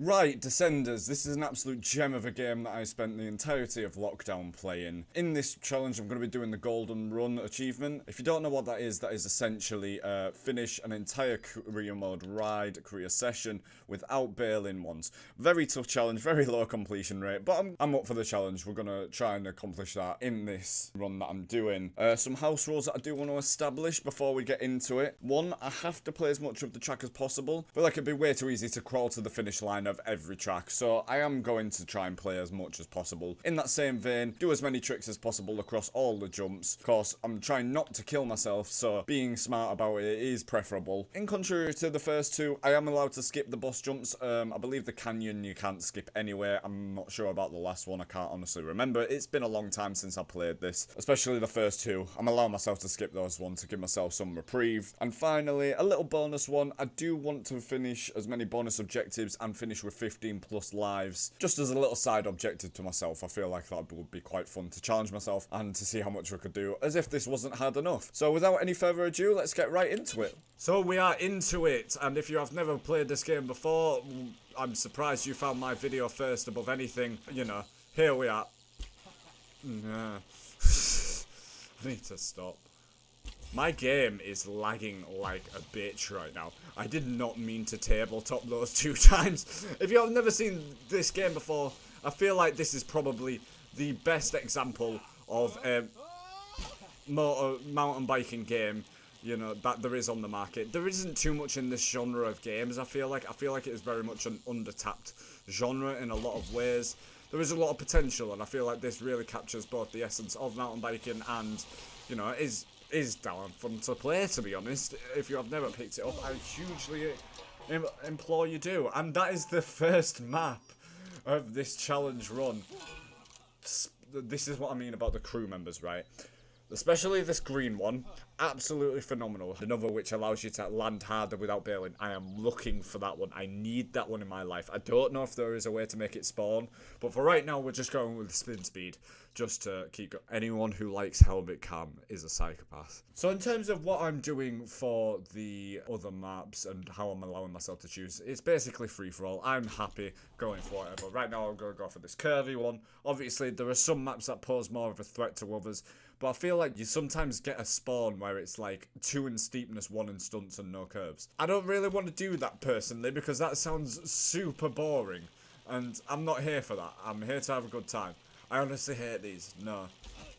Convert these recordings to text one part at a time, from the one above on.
Right, Descenders, this is an absolute gem of a game that I spent the entirety of lockdown playing. In this challenge, I'm going to be doing the Golden Run achievement. If you don't know what that is essentially finish an entire career mode ride, career session, without bailing once. Very tough challenge, very low completion rate, but I'm up for the challenge. We're going to try and accomplish that in this run that I'm doing. Some house rules that I do want to establish before we get into it. One, I have to play as much of the track as possible. I feel like it'd be way too easy to crawl to the finish line of every track, so I am going to try and play as much as possible. In that same vein, do as many tricks as possible across all the jumps. Of course, I'm trying not to kill myself, so being smart about it is preferable. In contrary to the first two, I am allowed to skip the boss jumps. I believe the canyon you can't skip anywhere. I'm not sure about the last one, I can't honestly remember. It's been a long time since I played this, especially the first two. I'm allowing myself to skip those ones to give myself some reprieve. And finally, a little bonus one, I do want to finish as many bonus objectives and finish with 15 plus lives, just as a little side objective to myself. I feel like that would be quite fun to challenge myself and to see how much I could do, as if this wasn't hard enough. So without any further ado, let's get right into it. So we are into it, and if you have never played this game before, I'm surprised you found my video first above anything. You know, here we are. Nah. I need to stop. My game is lagging like a bitch right now. I did not mean to tabletop those 2 times. If you have never seen this game before, I feel like this is probably the best example of a mountain biking game, you know, that there is on the market. There isn't too much in this genre of games, I feel like. it is very much an under-tapped genre in a lot of ways. There is a lot of potential, and I feel like this really captures both the essence of mountain biking and, you know, is damn fun to play, to be honest. If you have never picked it up, I hugely implore you do. And that is the first map of this challenge run. This is what I mean about the crew members, right? Especially this green one, absolutely phenomenal. Another which allows you to land harder without bailing. I am looking for that one. I need that one in my life. I don't know if there is a way to make it spawn, but for right now, we're just going with spin speed, just to keep going. Anyone who likes helmet cam is a psychopath. So in terms of what I'm doing for the other maps and how I'm allowing myself to choose, it's basically free-for-all. I'm happy going for whatever. Right now, I'm going to go for this curvy one. Obviously, there are some maps that pose more of a threat to others, but I feel like you sometimes get a spawn where it's like 2 in steepness, 1 in stunts, and no curves. I don't really want to do that personally because that sounds super boring, and I'm not here for that. I'm here to have a good time. I honestly hate these. No.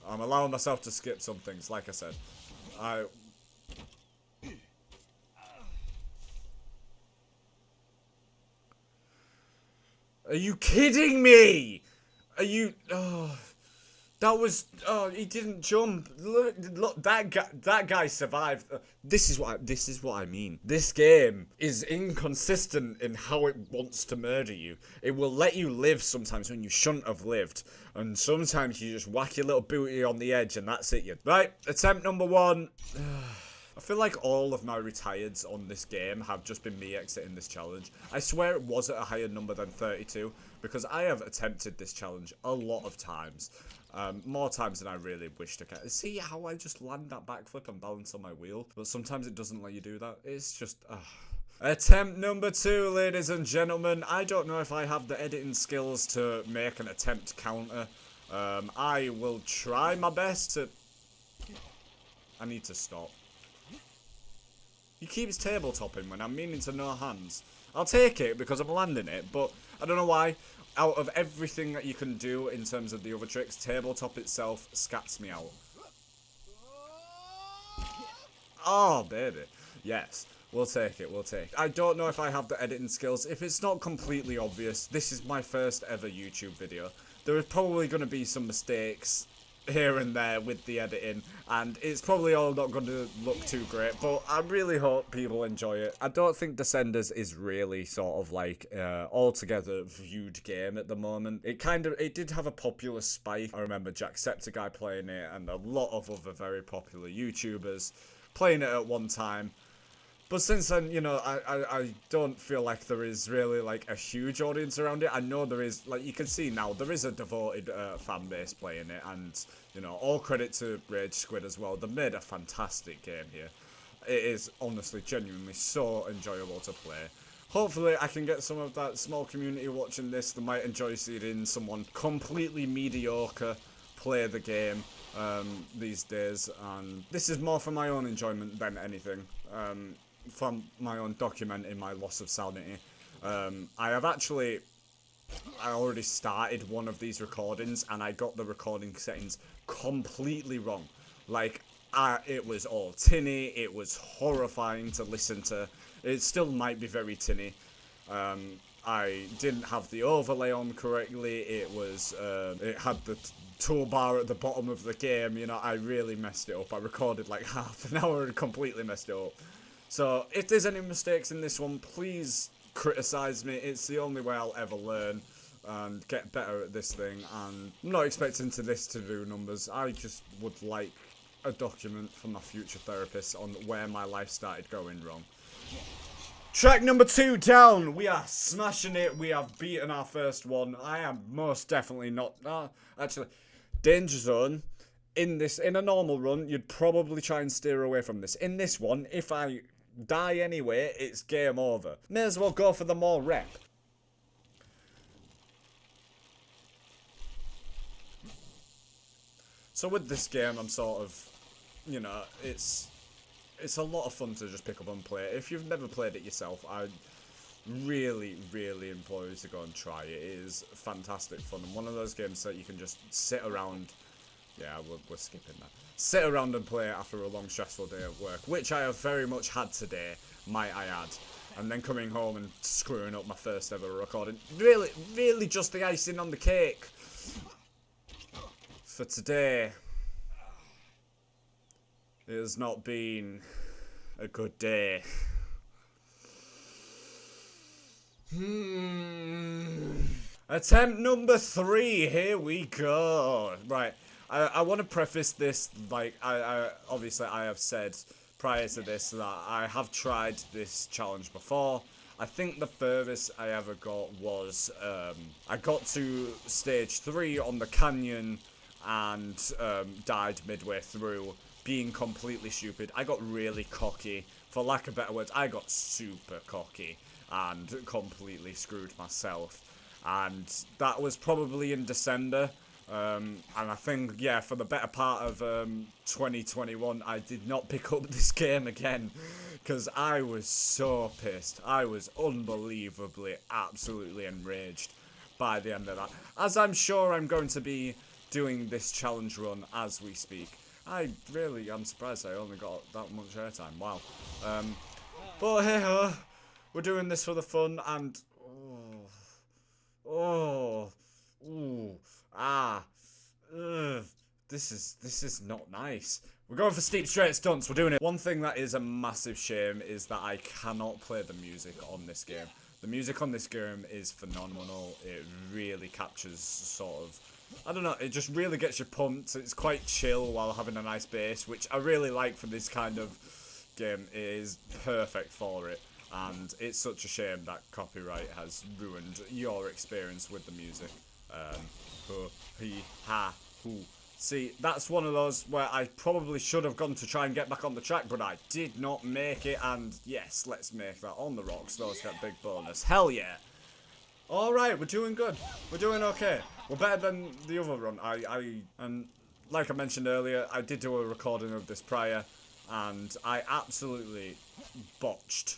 I'm allowing myself to skip some things, like I said. Are you kidding me? Are you... Oh... That was, oh, he didn't jump. Look, that guy survived. This is what I mean. This game is inconsistent in how it wants to murder you. It will let you live sometimes when you shouldn't have lived, and sometimes you just whack your little booty on the edge, and that's it. Right, attempt number 1. I feel like all of my retireds on this game have just been me exiting this challenge. I swear it was at a higher number than 32, because I have attempted this challenge a lot of times. More times than I really wish to get. See how I just land that backflip and balance on my wheel? But sometimes it doesn't let you do that. It's just... Attempt number 2, ladies and gentlemen. I don't know if I have the editing skills to make an attempt counter. I will try my best to... I need to stop. He keeps tabletopping when I'm meaning to no hands. I'll take it because I'm landing it, but I don't know why. Out of everything that you can do in terms of the other tricks, tabletop itself scats me out. Oh, baby. Yes. We'll take it, I don't know if I have the editing skills. If it's not completely obvious, this is my first ever YouTube video. There is probably going to be some mistakes here and there with the editing, and it's probably all not going to look too great, but I really hope people enjoy it. I don't think Descenders is really sort of like altogether viewed game at the moment. It did have a popular spike. I remember Jacksepticeye playing it and a lot of other very popular YouTubers playing it at one time. But since then, you know, I don't feel like there is really, like, a huge audience around it. I know there is, like, you can see now, there is a devoted fan base playing it. And, you know, all credit to Rage Squid as well. They made a fantastic game here. It is, honestly, genuinely so enjoyable to play. hopefully I can get some of that small community watching this that might enjoy seeing someone completely mediocre play the game these days. And this is more for my own enjoyment than anything, from my own documenting my loss of sanity. I already started one of these recordings and I got the recording settings completely wrong. Like, it was all tinny, it was horrifying to listen to. It still might be very tinny. I didn't have the overlay on correctly. It had the toolbar at the bottom of the game. You know, I really messed it up. I recorded like half an hour and completely messed it up. So if there's any mistakes in this one, please criticize me. It's the only way I'll ever learn and get better at this thing. And I'm not expecting this to do numbers. I just would like a document from my future therapist on where my life started going wrong. Track number 2 down. We are smashing it. We have beaten our first one. I am most definitely not. Actually, danger zone. In a normal run, you'd probably try and steer away from this. In this one, if I die anyway, it's game over. May as well go for the more rep. So with this game, I'm sort of, you know, it's a lot of fun to just pick up and play. If you've never played it yourself, I really, really implore you to go and try it. It is fantastic fun, and one of those games that you can just sit around. Yeah, we're skipping that. Sit around and play after a long, stressful day at work, which I have very much had today, might I add. And then coming home and screwing up my first ever recording. Really, really just the icing on the cake for today. It has not been a good day. Attempt number 3. Here we go. Right. I want to preface this, like, obviously I have said prior to this that I have tried this challenge before. I think the furthest I ever got was, I got to stage 3 on the canyon and died midway through, being completely stupid. I got really cocky. For lack of better words, I got super cocky and completely screwed myself. And that was probably in December. And I think, yeah, for the better part of 2021, I did not pick up this game again. Because I was so pissed. I was unbelievably, absolutely enraged by the end of that. As I'm sure I'm going to be doing this challenge run as we speak. I really am surprised I only got that much airtime. Wow. But hey, we're doing this for the fun and... This is not nice. We're going for steep straight stunts. We're doing it. One thing that is a massive shame is that I cannot play the music on this game. The music on this game is phenomenal. It really captures sort of... I don't know, it just really gets you pumped. It's quite chill while having a nice bass, which I really like for this kind of game. It is perfect for it. And it's such a shame that copyright has ruined your experience with the music. See, that's one of those where I probably should have gone to try and get back on the track, but I did not make it. And yes, let's make that on the rocks. Those got big bonus. Hell yeah. Alright, we're doing good. We're doing okay. We're better than the other run. And like I mentioned earlier, I did do a recording of this prior, and I absolutely botched.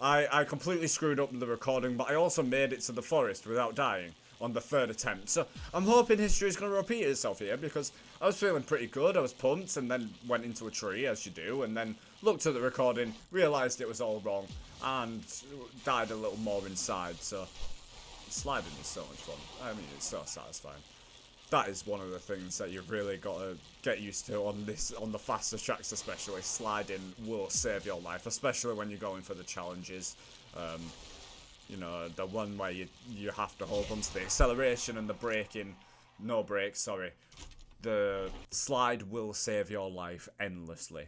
I completely screwed up the recording, but I also made it to the forest without dying on the 3rd attempt. So I'm hoping history is going to repeat itself here, because I was feeling pretty good, I was pumped, and then went into a tree, as you do, and then looked at the recording, realised it was all wrong, and died a little more inside. So sliding is so much fun. I mean, it's so satisfying. That is one of the things that you've really got to get used to on the faster tracks especially. Sliding will save your life, especially when you're going for the challenges. You know, the one where you have to hold onto the acceleration and the braking. No brakes, sorry. The slide will save your life endlessly.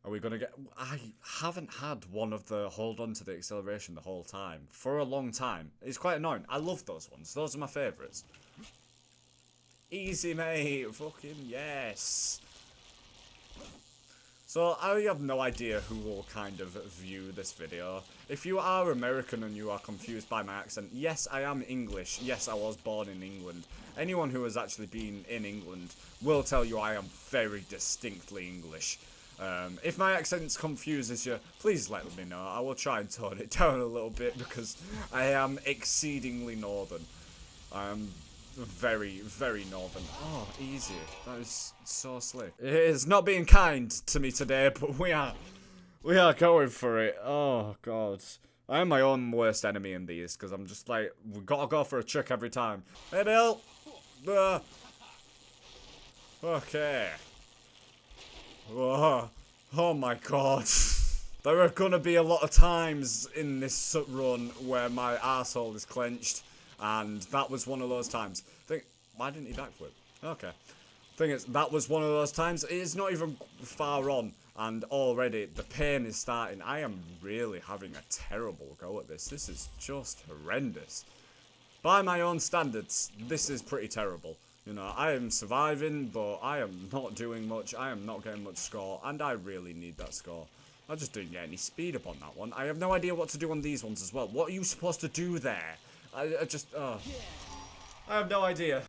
Are we going to get... I haven't had one of the hold on to the acceleration the whole time. For a long time. It's quite annoying. I love those ones. Those are my favourites. Easy, mate. Fucking yes. So I have no idea who will kind of view this video. If you are American and you are confused by my accent, yes, I am English. Yes, I was born in England. Anyone who has actually been in England will tell you I am very distinctly English. If my accent confuses you, please let me know. I will try and tone it down a little bit because I am exceedingly northern. I am very, very northern. Oh, easy. That is so slick. It is not being kind to me today, but we are going for it. Oh, God. I am my own worst enemy in these because I'm just like, we've got to go for a trick every time. Hey, Bill. Okay. Oh my god. There are gonna be a lot of times in this run where my arsehole is clenched, and that was one of those times. Why didn't he backflip? Okay. Thing is, that was one of those times. It is not even far on, and already the pain is starting. I am really having a terrible go at this. This is just horrendous. By my own standards, this is pretty terrible. You know, I am surviving, but I am not doing much. I am not getting much score, and I really need that score. I just didn't get any speed up on that one. I have no idea what to do on these ones as well. What are you supposed to do there? I have no idea.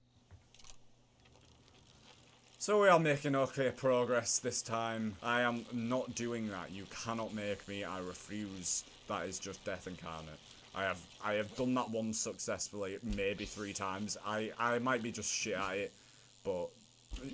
So we are making okay progress this time. I am not doing that. You cannot make me. I refuse. That is just death incarnate. I have done that once successfully, maybe 3 times. I might be just shit at it, but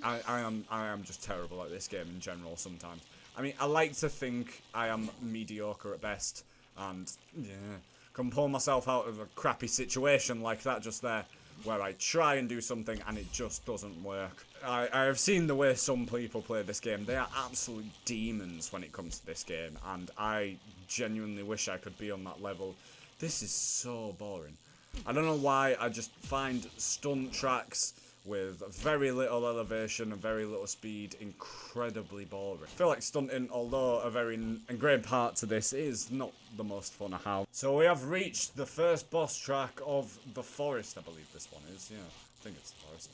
I am just terrible at this game in general sometimes. I mean, I like to think I am mediocre at best, and yeah, can pull myself out of a crappy situation like that just there, where I try and do something and it just doesn't work. I have seen the way some people play this game. They are absolute demons when it comes to this game, and I genuinely wish I could be on that level. This is so boring. I don't know why, I just find stunt tracks with very little elevation and very little speed incredibly boring. I feel like stunting, although a very ingrained part to this, is not the most fun I have. So we have reached the first boss track of the forest, I believe this one is. Yeah, I think it's the forest.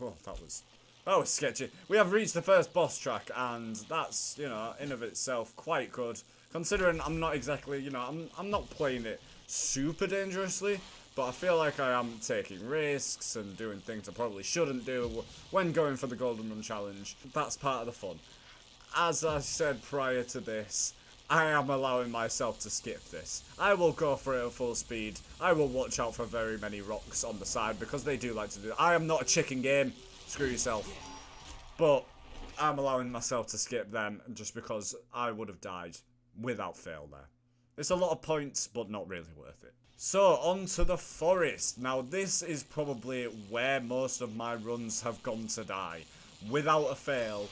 Oh, that was sketchy. We have reached the first boss track, and that's, you know, in of itself quite good. Considering I'm not exactly, you know, I'm not playing it super dangerously, but I feel like I am taking risks and doing things I probably shouldn't do when going for the Golden Run Challenge. That's part of the fun. As I said prior to this, I am allowing myself to skip this. I will go for it at full speed. I will watch out for very many rocks on the side because they do like to do that. I am not a chicken game. Screw yourself. But I'm allowing myself to skip them just because I would have died without fail there. It's a lot of points, but not really worth it. So, on to the forest. Now, this is probably where most of my runs have gone to die. Without a fail,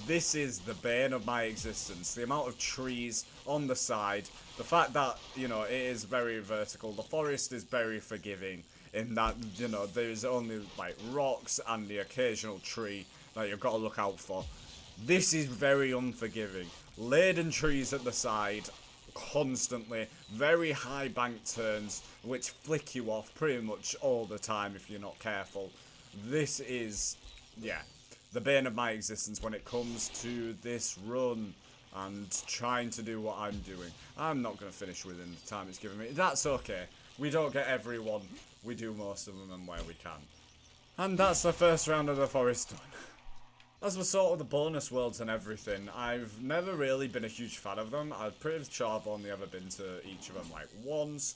this is the bane of my existence. The amount of trees on the side, the fact that, you know, it is very vertical. The forest is very forgiving in that, you know, there's only, like, rocks and the occasional tree that you've got to look out for. This is very unforgiving. Laden trees at the side, constantly, very high bank turns, which flick you off pretty much all the time if you're not careful. This is, yeah, the bane of my existence when it comes to this run and trying to do what I'm doing. I'm not going to finish within the time it's given me. That's okay. We don't get everyone. We do most of them and where we can. And that's the first round of the forest done. As for sort of the bonus worlds and everything, I've never really been a huge fan of them. I'm pretty sure I've only ever been to each of them like once.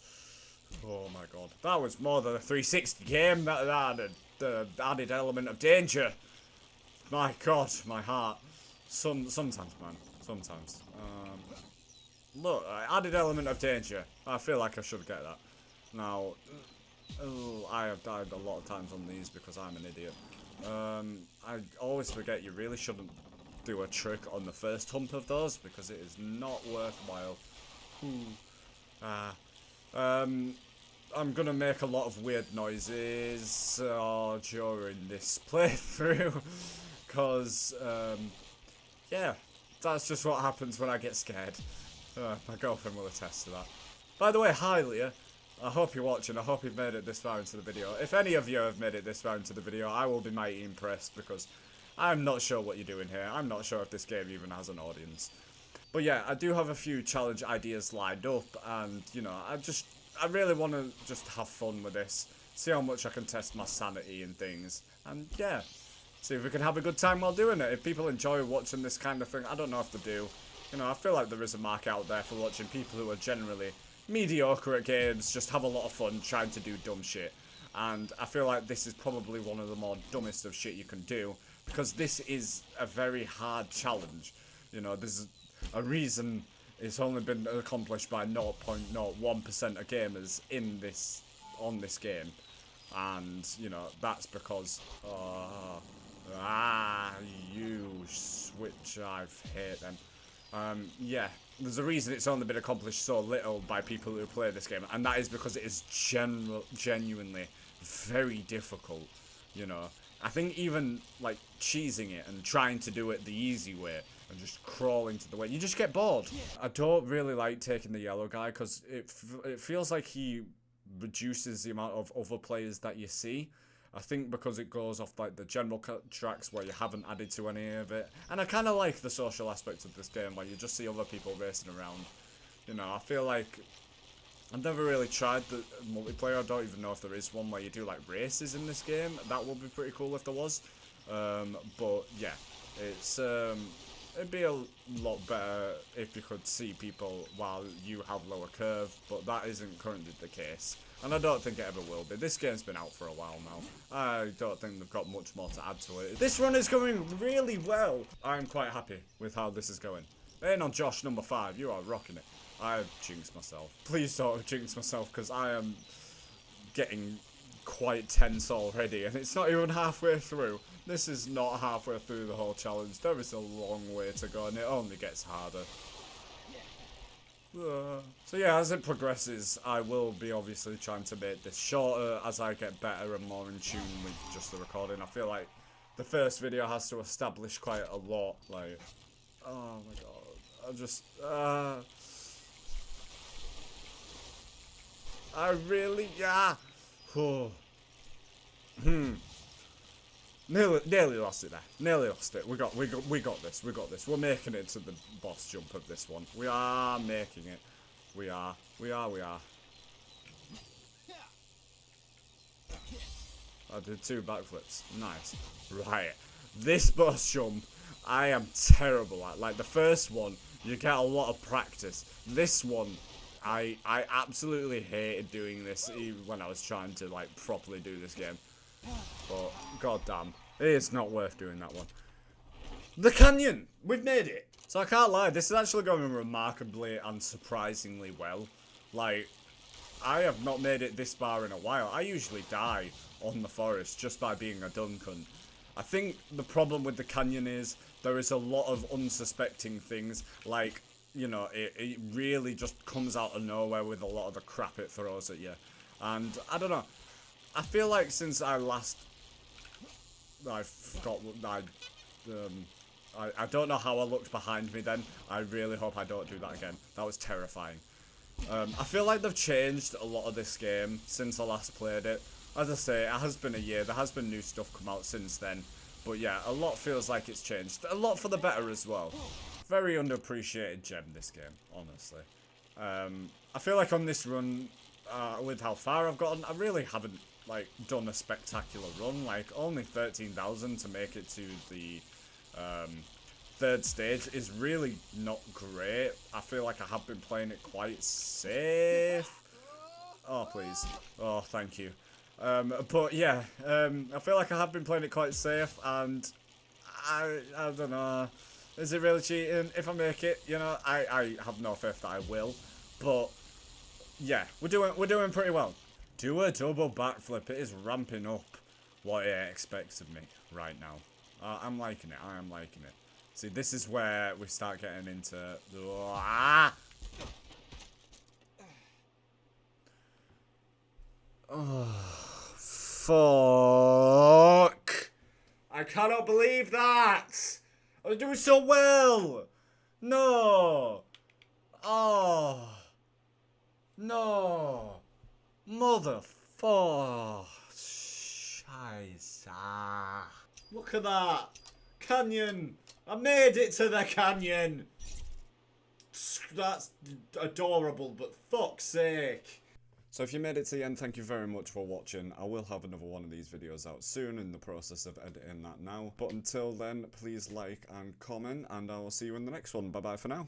Oh my god. That was more than a 360 game. That added the added element of danger. My god, my heart. Sometimes, man. Sometimes. Look, added element of danger. I feel like I should get that. Now, I have died a lot of times on these because I'm an idiot. I always forget you really shouldn't do a trick on the first hump of those because it is not worthwhile. I'm gonna make a lot of weird noises during this playthrough because, yeah, that's just what happens when I get scared. My girlfriend will attest to that. By the way, hi Leah. I hope you're watching. I hope you've made it this far into the video. If any of you have made it this far into the video, I will be mighty impressed because I'm not sure what you're doing here. I'm not sure if this game even has an audience. But yeah, I do have a few challenge ideas lined up, and, you know, I really want to just have fun with this. See how much I can test my sanity and things. And yeah, see if we can have a good time while doing it. If people enjoy watching this kind of thing, I don't know if they do. You know, I feel like there is a market out there for watching people who are generally mediocre at games, just have a lot of fun trying to do dumb shit. And I feel like this is probably one of the more dumbest of shit you can do, because this is a very hard challenge. You know, there's a reason it's only been accomplished by 0.01% of gamers on this game. And, you know, that's because, you switch, I hate them. Yeah, there's a reason it's only been accomplished so little by people who play this game, and that is because it is genuinely very difficult, you know. I think even, like, cheesing it and trying to do it the easy way and just crawling to the way, you just get bored. I don't really like taking the yellow guy because it feels like he reduces the amount of other players that you see. I think because it goes off like the general tracks where you haven't added to any of it. And I kind of like the social aspects of this game where you just see other people racing around. You know, I feel like I've never really tried the multiplayer. I don't even know if there is one where you do like races in this game. That would be pretty cool if there was. But yeah, it's it'd be a lot better if you could see people while you have lower curve, but that isn't currently the case. And I don't think it ever will be. This game's been out for a while now. I don't think they've got much more to add to it. This run is going really well. I'm quite happy with how this is going. In on Josh number 5, you are rocking it. I've jinxed myself. Please don't jinx myself, because I am getting quite tense already, and it's not even halfway through. This is not halfway through the whole challenge. There is a long way to go, and it only gets harder. So yeah, as it progresses, I will be obviously trying to make this shorter as I get better and more in tune with just the recording. I feel like the first video has to establish quite a lot, like, oh my god, I just, I really, yeah, Nearly lost it there. Nearly lost it. We got this. We got this. We're making it to the boss jump of this one. We are making it. We are. I did 2 backflips. Nice. Right. This boss jump, I am terrible at. Like the first one, you get a lot of practice. This one, I absolutely hated doing this even when I was trying to like properly do this game. But, goddamn, it is not worth doing that one. The canyon! We've made it! So I can't lie, this is actually going remarkably and surprisingly well. Like, I have not made it this far in a while. I usually die on the forest just by being a dumb cunt. I think the problem with the canyon is there is a lot of unsuspecting things. Like, you know, it really just comes out of nowhere with a lot of the crap it throws at you. And, I don't know. I feel like since I don't know how I looked behind me then. I really hope I don't do that again. That was terrifying. I feel like they've changed a lot of this game since I last played it. As I say, it has been a year. There has been new stuff come out since then. But yeah, a lot feels like it's changed. A lot for the better as well. Very underappreciated gem, this game, honestly. I feel like on this run, with how far I've gotten, I really haven't like done a spectacular run. Like only 13,000 to make it to the 3rd stage is really not great. I feel like I have been playing it quite safe. Oh please, oh thank you. But yeah, I feel like I have been playing it quite safe, and I don't know, is it really cheating if I make it? You know, I have no faith that I will, but yeah, we're doing pretty well. Do a double backflip. It is ramping up what it expects of me right now. I'm liking it. I am liking it. See, this is where we start getting into the... Oh, fuck. I cannot believe that. I was doing so well. No. Oh. No. Motherfucker. Scheiße. Look at that. Canyon! I made it to the canyon! That's adorable, but fuck's sake. So if you made it to the end, thank you very much for watching. I will have another one of these videos out soon, in the process of editing that now. But until then, please like and comment, and I will see you in the next one. Bye bye for now.